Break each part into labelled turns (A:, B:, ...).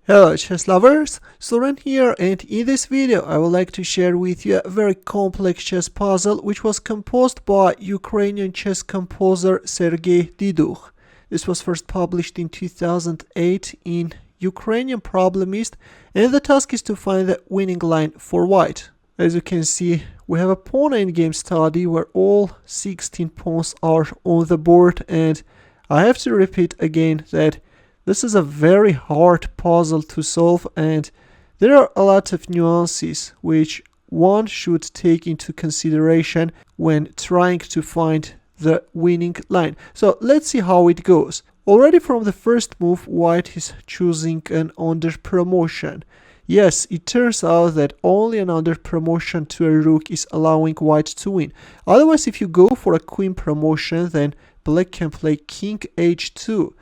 A: Hello chess lovers, Suren here, and in this video I would like to share with you a very complex chess puzzle which was composed by Ukrainian chess composer Sergey Didukh. This was first published in 2008 in Ukrainian Problemist, and the task is to find the winning line for white. As you can see, we have a pawn endgame study where all 16 pawns are on the board, and I have to repeat again that this is a very hard puzzle to solve, and there are a lot of nuances which one should take into consideration when trying to find the winning line. So let's see how it goes. Already from the first move, white is choosing an under promotion. Yes, it turns out that only an under promotion to a rook is allowing white to win. Otherwise, if you go for a queen promotion, then black can play king h2.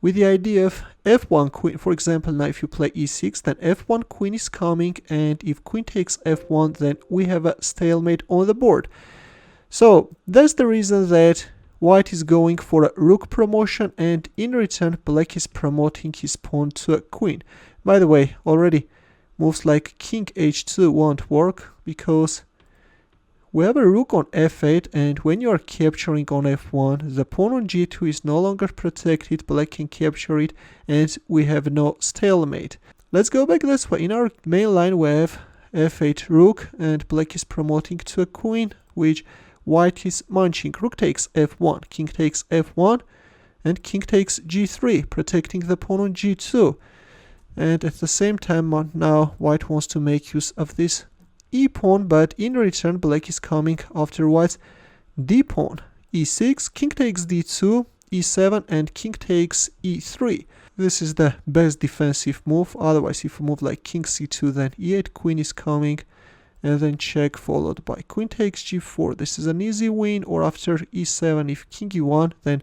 A: With the idea of f1 queen. For example, now if you play e6, then f1 queen is coming, and if queen takes f1, then we have a stalemate on the board. So that's the reason that white is going for a rook promotion, and in return black is promoting his pawn to a queen. By the way, already moves like king h2 won't work because we have a rook on f8, and when you are capturing on f1, the pawn on g2 is no longer protected, black can capture it, and we have no stalemate. Let's go back this way. In our main line we have f8 rook, and black is promoting to a queen, which white is munching. Rook takes f1, king takes f1, and king takes g3, protecting the pawn on g2. And at the same time, now white wants to make use of this e-pawn, but in return black is coming after white's d-pawn. e6, king takes d2, e7, and king takes e3. This is the best defensive move. Otherwise, if you move like king c2, then e8 queen is coming, and then check followed by queen takes g4. This is an easy win. Or after e7, if king e1, then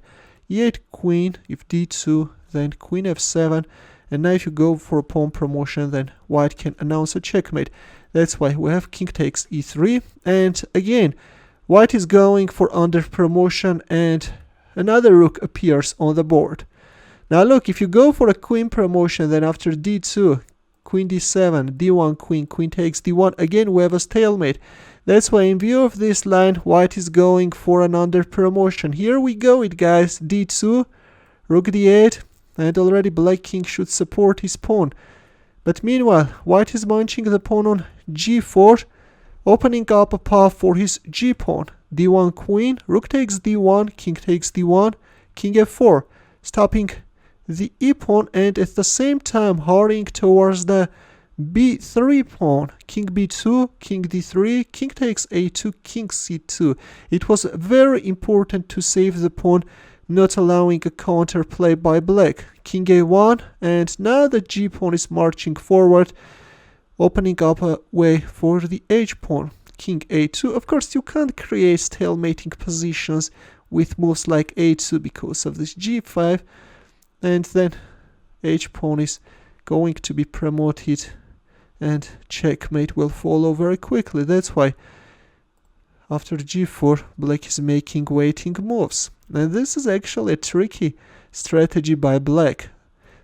A: e8 queen, if d2, then queen f7. And now if you go for a pawn promotion, then white can announce a checkmate. That's why we have king takes e3, and again white is going for under promotion, and another rook appears on the board. Now look, if you go for a queen promotion, then after d2, queen d7, d1 queen, queen takes d1, again we have a stalemate. That's why in view of this line, white is going for an under promotion. Here we go it, guys. d2, rook d8, and already black king should support his pawn. But meanwhile, white is munching the pawn on g4, opening up a path for his g-pawn. d1 queen, rook takes d1, king takes d1, king f4, stopping the e-pawn, and at the same time hurrying towards the b3 pawn. King b2, king d3, king takes a2, king c2. It was very important to save the pawn, not allowing a counterplay by black. King a1, and now the g-pawn is marching forward, opening up a way for the h-pawn. King a2. Of course, you can't create stalemating positions with moves like a2 because of this g5, and then h-pawn is going to be promoted, and checkmate will follow very quickly. That's why after g4, black is making waiting moves. And this is actually a tricky strategy by black.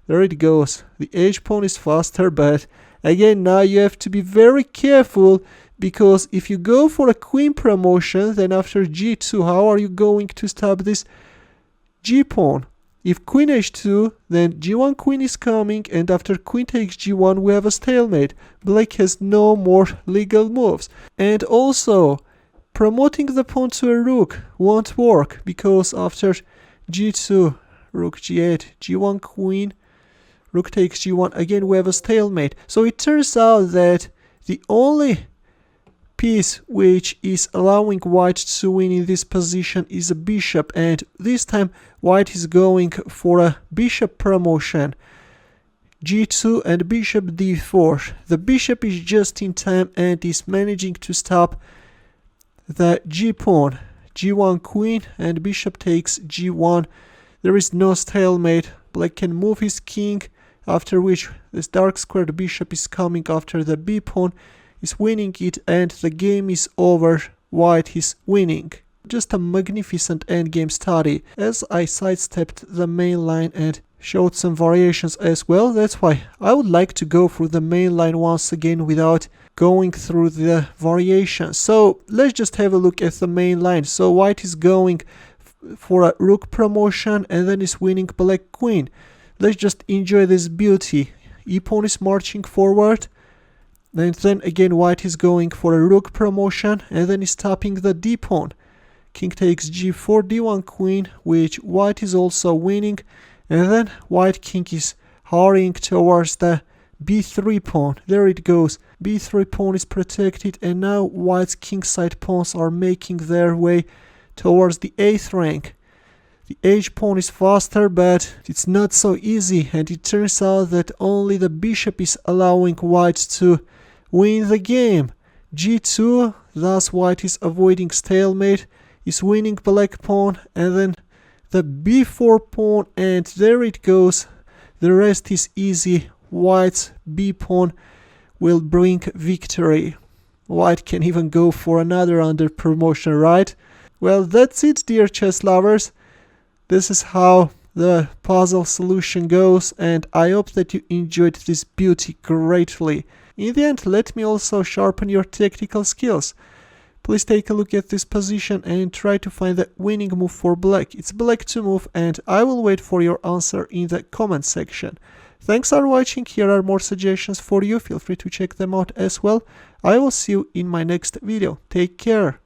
A: There it goes. The h-pawn is faster, but again, now you have to be very careful, because if you go for a queen promotion, then after g2, how are you going to stop this g-pawn? If queen h2, then g1 queen is coming, and after queen takes g1, we have a stalemate. Black has no more legal moves. And also, promoting the pawn to a rook won't work, because after g2, rook g8, g1 queen, rook takes g1, again we have a stalemate. So it turns out that the only piece which is allowing white to win in this position is a bishop, and this time white is going for a bishop promotion. g2 and bishop d4. The bishop is just in time and is managing to stop the g-pawn. g1 queen, and bishop takes g1. There is no stalemate. Black can move his king, after which this dark squared bishop is coming after the b-pawn, is winning it, and the game is over. White is winning. Just a magnificent endgame study, as I sidestepped the main line and showed some variations as well. That's why I would like to go through the main line once again without going through the variations. So let's just have a look at the main line. So white is going for a rook promotion and then is winning black queen. Let's just enjoy this beauty. E-pawn is marching forward, and then again white is going for a rook promotion and then is tapping the d-pawn. King takes g4, d1 queen, which white is also winning, and then white king is hurrying towards the b3 pawn. There it goes. b3 pawn is protected, and now white's kingside pawns are making their way towards the 8th rank. The h pawn is faster, but it's not so easy, and it turns out that only the bishop is allowing white to win the game. g2, thus white is avoiding stalemate, is winning black pawn, and then the b4 pawn, and there it goes. The rest is easy. White's b pawn will bring victory. White can even go for another under promotion, right? Well, that's it, dear chess lovers. This is how the puzzle solution goes, and I hope that you enjoyed this beauty greatly. In the end, let me also sharpen your tactical skills. Please take a look at this position and try to find the winning move for black. It's black to move, and I will wait for your answer in the comment section. Thanks for watching. Here are more suggestions for you. Feel free to check them out as well. I will see you in my next video. Take care.